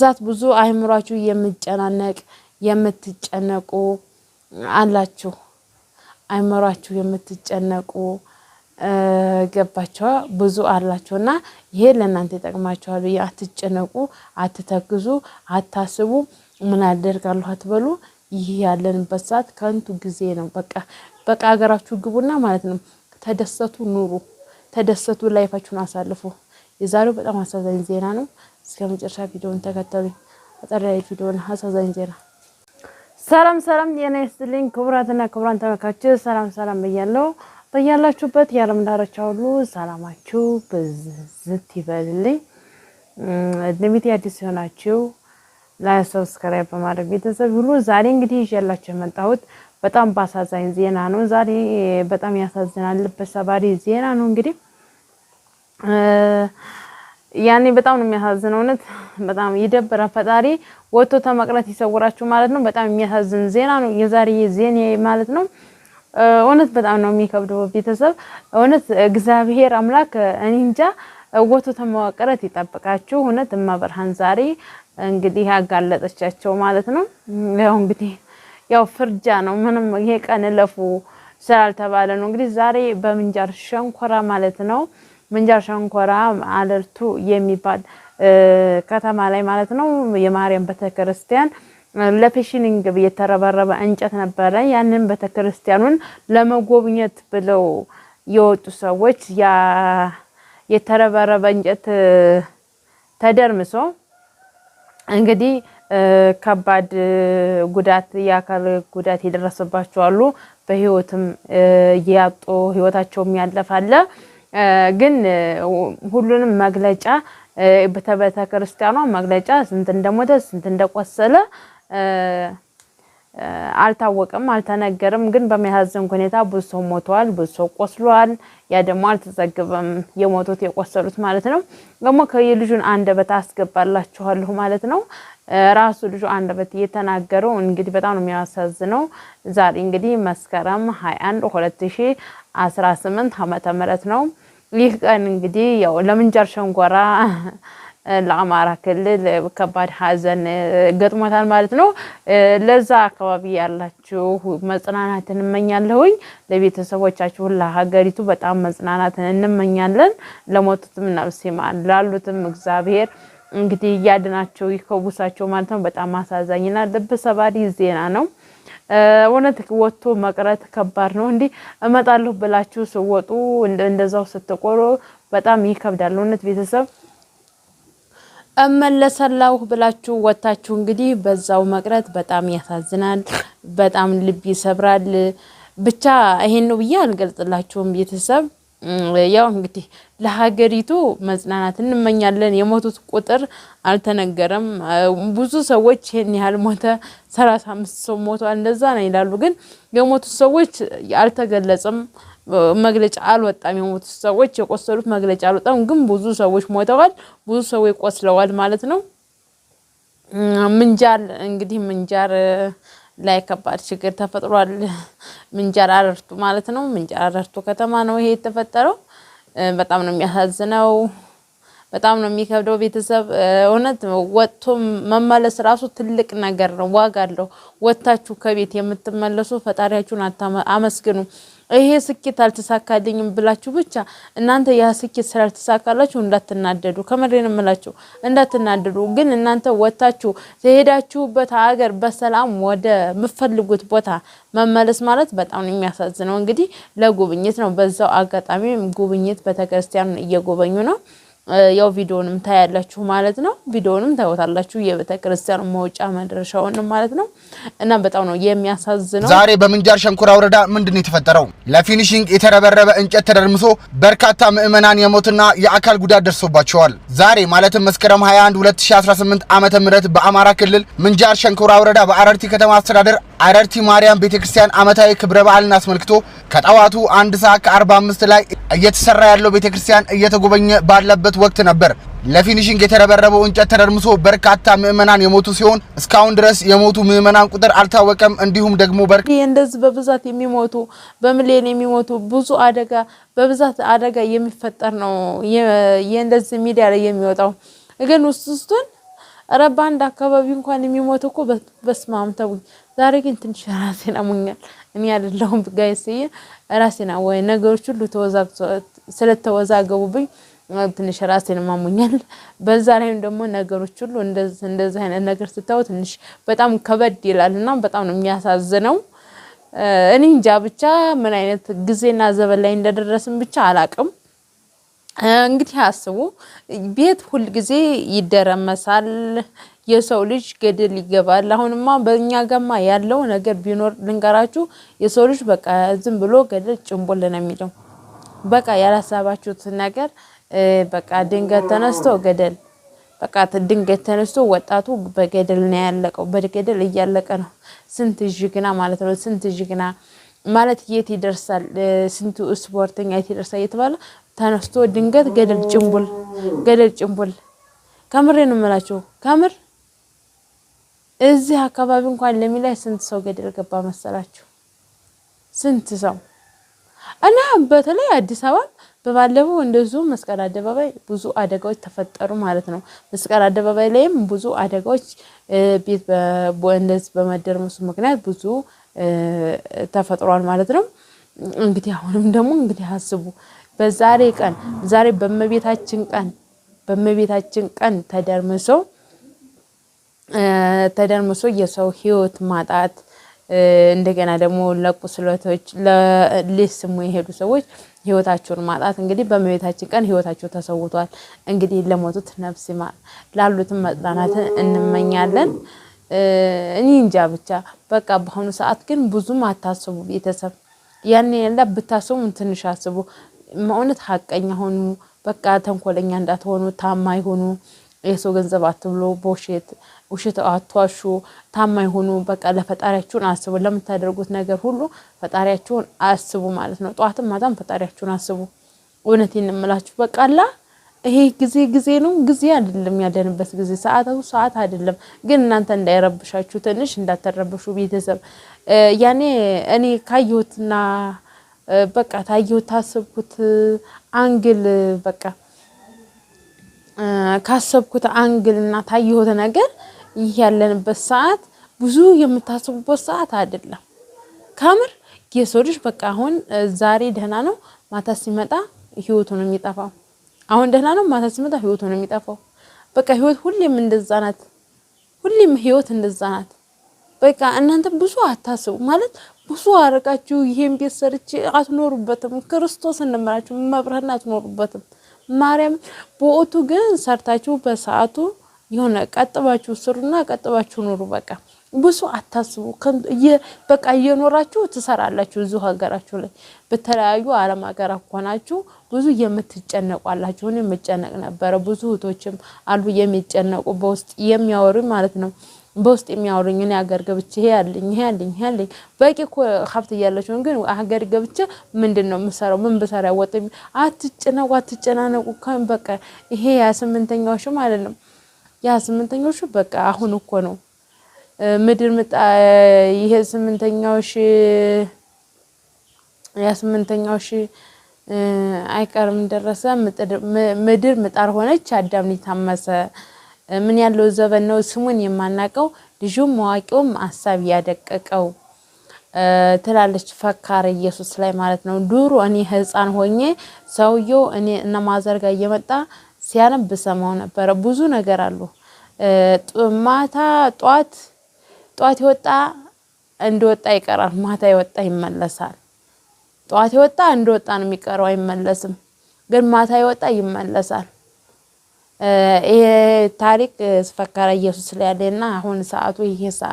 ዛት ብዙ አይምሯችሁ የምትጨናነቅ የምትጨነቁ አላችሁ አይምሯችሁ የምትጨነቁ ገባችሁ ብዙ አላችሁና ይሄ ለእናንተ ይጠቅማችኋል አትጨነቁ አትተግዙ አታስቡ ምን አደርጋለሁ አትበሉ ይሄ ያለንበት ሰዓት ከንቱ ጊዜ ነው በቃ ሀገራችሁ ግቡና ማለት ነው ተደሰቱ ኑሩ ተደሰቱ ላይፋችሁን አሳልፉ የዛሬው በጣም አሳዛኝ ዜና ነው እስከመጨረሻ ቪዲዮውን ተከታተሉ አጠራይ ቪዲዮውን አሳዛኝ ዜና ሰላም የኔ ስልኝ ክብራትና ክብራን ተመልካቾች ሰላም በያለው በያላችሁበት የዓለም ዳርቻ ሁሉ ሰላማችሁ በዝት ይበልልኝ ለሚቲ አዲስ ሆናችሁ ላይክ ሰብስክራይብ በማድረግ ቤተሰብ ሁሉ ዛሬ እንግዲህ ይዤላችሁ የመጣሁት በጣም ባሳዛኝ ዜና ነው ዛሬ በጣም ያሳዝናል በሰባሪ ዜና ነው እንግዲህ ያኔ በጣም ነው የሚያሳዝነው እውነት በጣም ይደብራ ፈጣሪ ወጥቶ ተመቅረት ይሰውራችሁ ማለት ነው በጣም የሚያሳዝን ዜና ነው የዛሬ ዜና ማለት ነው እውነት በጣም ነው የሚከብደው ቤተሰብ እውነት እግዚአብሔር አምላክ እንጃ ወጥቶ ተመቅረት ይጠብቃችሁ እውነት ማበርሃን ዛሬ እንግዲህ ያጋለጠቻቸው ማለት ነው ያው እንግዲህ ያው ፍርጃ ነው ምንም ይሄ ቀን ለፉ ስላልተባለ ነው እንግዲህ ዛሬ በምንጃር ሸንኮራ ማለት ነው ምንጃር ሸንኮራ አለርቱ የሚባል ከተማ ላይ ማለት ነው የማርያም ቤተክርስቲያን ለፊሽኒንግ የተረበረበ እንጨት ነበረ ያንን ቤተክርስቲያኑን ለመጎብኘት ብለው የወጡ ሰዎች ያ የተረበረበ እንጨት ተደርምሶ እንግዲህ ከባድ ጉዳት ያካል ጉዳት ይደረሰባቸው አሉ በህይወትም ያጡ ህይወታቸውም ያለፋለ ግን ሁሉንም መግለጫ በተክርስቲያኗ መግለጫ ስንት እንደሞተ ስንት እንደቆሰለ አልታወቀም አልተነገረም ግን በሚያሳዝን ሁኔታ ብዙ ሰው ሞቷል ብዙ ሰው ቆስሏል ያ ደግሞ አልተዘገበም የሞቱት የቆሰሉት ማለት ነው ደግሞ ከየልጁን አንደበት አስገባላችኋለሁ ማለት ነው ራሱ ልጁ አንደበት የተናገረው እንግዲህ በጣም ነው የሚያሳዝነው ዛሬ እንግዲህ መስከረም 21 2018 ዓመተ ምህረት ነው ይህ ቀን እንግዲህ ያው ለምንጃር ሸንኮራ ለአማራ ክልል ከባድ ሀዘን ገጥሞታል ማለት ነው ለዛ አካባቢ ያላችሁ መጽናናትን እንመኛለሁኝ ለቤተሰቦቻችሁ ለሀገሪቱ በጣም መጽናናትን እንመኛለን ለሞቱትም ነፍስ ይማር ላሉትም እግዚአብሔር እንግዲህ ያድናቸው ይከቡሳቸው ማለት ነው በጣም አሳዛኝና ልብ ሰባሪ ዜና ነው ወነት ወጥቶ መቅረት ከባድ ነው እንዴ እመጣለሁ ብላችሁ ሲወጡ እንደዛው ስትቆሩ በጣም ይከብዳል ወነት ቤተሰብ እመለሰላሁ ብላችሁ ወጣችሁ እንግዲህ በዛው መቅረት በጣም ያሳዝናል በጣም ልብ ይሰብራል ብቻ ይሄን ነው ብዬ አልገልጽላችሁም ቤተሰብ ያው እንግዲህ ለሀገሪቱ መጽናናት እንመኛለን የሞቱት ቁጥር አልተነገረም ብዙ ሰዎች ይሄን ያህል ሞተ 35 ሰው ሞቷል እንደዛ ነው ይላሉ ግን የሞቱት ሰዎች አልተገለጸም መግለጫ አልወጣም የሞቱት ሰዎች የቆሰሉት መግለጫ አልወጣም ግን ብዙ ሰዎች ሞተዋል ብዙ ሰዎች ቆስለዋል ማለት ነው ምንጃር እንግዲህ ምንጃር ላይ ከባድ ችግር ተፈጥሯል ምንጃር አረርቱ ማለት ነው ምንጃር አረርቱ ከተማ ነው ይሄ የተፈጠረው በጣም ነው የሚያሳዝነው በጣም ነው የሚከብደው ቤተሰብ እውነት ወጥቶ መመለስ ራሱ ትልቅ ነገር ነው ዋጋ አለው ወጣችሁ ከቤት የምትመለሱ ፈጣሪያችሁን አመስግኑ ይሄ ስኬት አልተሳካልኝም ብላችሁ ብቻ እናንተ ያ ስኬት ስላልተሳካላችሁ እንዳትናደዱ ከመሬን እምላችሁ እንዳትናደዱ ግን እናንተ ወጣችሁ ተሄዳችሁበት ሀገር በሰላም ወደ ምፈልጉት ቦታ መመለስ ማለት በጣም ነው የሚያሳዝነው እንግዲህ ለጉብኝት ነው በዛው አጋጣሚ ጉብኝት ቤተክርስቲያን እየጎበኙ ነው ያው ቪዲዮንም ታያላችሁ ማለት ነው ቪዲዮንም ታዩታላችሁ የቤተክርስቲያኑ መውጫ መድረሻውን ማለት ነው እና በጣም ነው የሚያሳዝነው ዛሬ በምንጃር ሸንኮራ ወረዳ ምንድነው የተፈጠረው ለፊኒሺንግ የተረበረበ እንጨት ተደርምሶ በርካታ ምዕመናን የሞትና የአካል ጉዳት ደርሶባቸዋል ዛሬ ማለትም መስከረም 21 2018 ዓመተ ምህረት በአማራ ክልል ምንጃር ሸንኮራ ወረዳ በአረርቲ ከተማ አስተዳደር አረርቲ ማርያም ቤተክርስቲያን ዓመታዊ ክብረ በዓልን አስመልክቶ ከጠዋቱ 1:45 ላይ እየተሰራ ያለው ቤተክርስቲያን እየተጎበኘ ባለበት ወቅት ነበር ለፊኒሺንግ የተረበረበው እንጨት ተደርምሶ በርካታ ምዕመናን የሞቱ ሲሆን እስካሁን ድረስ የሞቱ ምዕመናን ቁጥር አልታወቀም እንዲሁም ደግሞ እንደዚህ በብዛት የሚሞቱ በሚሊዮን የሚሞቱ ብዙ አደጋ በብዛት አደጋ የሚፈጠር ነው የእንደዚህ ሚዲያ ላይ የሚወጣው ግን ውስጡን ኧረ በአንድ አካባቢ እንኳን የሚሞት እኮ በስማም ተውኝ። ዛሬ ግን ትንሽ ራሴን አሞኛል። እኔ አይደለሁም ጋይስ ራሴን ወይ ነገሮች ሁሉ ስለተወዛገቡብኝ ትንሽ ራሴን አሞኛል። በዛ ላይም ደግሞ ነገሮች ሁሉ እንደዚህ አይነት ነገር ስታዩ ትንሽ በጣም ከበድ ይላልና በጣም ነው የሚያሳዝነው። እኔ እንጃ ብቻ ምን አይነት ጊዜና ዘመን ላይ እንደደረስን ብቻ አላቅም። እንግዲህ አስቡ ቤት ሁል ጊዜ ይደረመሳል። የሰው ልጅ ገደል ይገባል። አሁንማ በእኛ ጋማ ያለው ነገር ቢኖር ልንገራችሁ የሰው ልጅ በቃ ዝም ብሎ ገደል ጭንቦል ነው የሚለው። በቃ ያላሰባችሁት ነገር በቃ ድንገት ተነስቶ ገደል በቃ ድንገት ተነስቶ ወጣቱ በገደል ነው ያለቀው። በገደል እያለቀ ነው። ስንት ጅግና ማለት ነው። ስንት ጅግና ማለት የት ይደርሳል? ስንቱ ስፖርተኛ የት ይደርሳል እየተባለ ተነስቶ ድንገት ገደል ጭንቡል። ከምሬ ነው የምላችሁ። ከምር እዚህ አካባቢ እንኳን ለሚላይ ስንት ሰው ገደል ገባ መሰላችሁ? ስንት ሰው እና በተለይ አዲስ አበባ በባለፈው እንደዚሁ መስቀል አደባባይ ብዙ አደጋዎች ተፈጠሩ ማለት ነው። መስቀል አደባባይ ላይም ብዙ አደጋዎች ቤት እንደዚህ በመደርመሱ ምክንያት ብዙ ተፈጥሯል ማለት ነው። እንግዲህ አሁንም ደግሞ እንግዲህ አስቡ በዛሬ ቀን ዛሬ በመቤታችን ቀን ተደርምሶ የሰው ህይወት ማጣት እንደገና ደግሞ ለቁስለቶች ለሊስሙ የሄዱ ሰዎች ህይወታቸውን ማጣት እንግዲህ በመቤታችን ቀን ህይወታቸው ተሰውቷል። እንግዲህ ለሞቱት ነፍስ ይማር ላሉትም መጽናናትን እንመኛለን። እኔ እንጃ ብቻ በቃ በአሁኑ ሰዓት ግን ብዙም አታስቡ ቤተሰብ ያኔ ያለ ብታስቡ ትንሽ አስቡ። እውነት ሐቀኛ ሆኑ በቃ ተንኮለኛ እንዳትሆኑ ታማኝ ሆኑ። የሰው ገንዘብ አትብሉ ውሸት አትዋሹ ታማኝ ሆኑ። በቃ ለፈጣሪያችሁን አስቡ። ለምታደርጉት ነገር ሁሉ ፈጣሪያችሁን አስቡ ማለት ነው። ጧትም ማታም ፈጣሪያችሁን አስቡ። እውነቴን እንምላችሁ በቃ ይሄ ጊዜ ነው። ጊዜ አይደለም ያለንበት ጊዜ ሰዓት አይደለም። ግን እናንተ እንዳይረብሻችሁ ትንሽ እንዳትረብሹ ቤተሰብ ያኔ እኔ ካየሁትና በቃ ታሰብኩት አንግል በቃ ካሰብኩት አንግልና ታየሁት ነገር ይሄ ያለንበት ሰዓት ብዙ የምታስቡበት ሰዓት አይደለም። ከምር የሰው ልጅ በቃ አሁን ዛሬ ደህና ነው ማታ ሲመጣ ህይወቱ ነው የሚጠፋው። አሁን ደህና ነው ማታ ሲመጣ ህይወቱ ነው የሚጠፋው። በቃ ህይወት ሁሌም እንደዛ ናት። ሁሌም ህይወት እንደዛ ናት። በቃ እናንተ ብዙ አታስቡ ማለት ብዙ አረጋችሁ ይሄን ቤት ሰርቼ አትኖሩበትም። ክርስቶስ እንደማላችሁ መብራትና አትኖሩበትም። ማርያም በኦቱ ግን ሰርታችሁ በሰዓቱ የሆነ ቀጥባችሁ ስሩና ቀጥባችሁ ኑሩ። በቃ ብዙ አታስቡ። በቃ እየኖራችሁ ትሰራላችሁ። እዚሁ ሀገራችሁ ላይ በተለያዩ ዓለም ሀገራት ሆናችሁ ብዙ የምትጨነቋላችሁ። እኔ የምጨነቅ ነበረ። ብዙ እህቶችም አሉ የሚጨነቁ በውስጥ የሚያወሩኝ ማለት ነው። በውስጥ የሚያወሩኝ እኔ ሀገር ገብቼ ይሄ ያለኝ በቂ እኮ ሀብት እያላችሁ ግን ሀገር ገብቼ ምንድነው የምሰራው? ምን ብሰራ ያወጣኝ? አትጨናነቁ። በቃ ይሄ 28ኛው ሺህ ማለት ነው። 28ኛው ሺህ በቃ አሁን እኮ ነው ምድር ይሄ 8ኛው ሺህ 28ኛው ሺህ አይቀርም ደረሰ። ምድር ምጣር ሆነች አዳም ታመሰ። ምን ያለው ዘበን ነው ስሙን የማናቀው ልጁም መዋቂውም ሐሳብ ያደቀቀው ትላለች ፈካረ ኢየሱስ ላይ ማለት ነው። ዱሮ እኔ ህፃን ሆኜ ሰውየው እኔ እና ማዘርጋ እየመጣ ሲያነብ ሰማው ነበር። ብዙ ነገር አሉ። ማታ ጧት ይወጣ እንደወጣ ይቀራል። ማታ ይወጣ ይመለሳል። ጧት ይወጣ እንደወጣ ነው የሚቀረው አይመለስም። ግን ማታ ይወጣ ይመለሳል። ይሄ ታሪክ ፈካረ ኢየሱስ ላይ ያለና አሁን ሰዓቱ ይሄ ሰዓት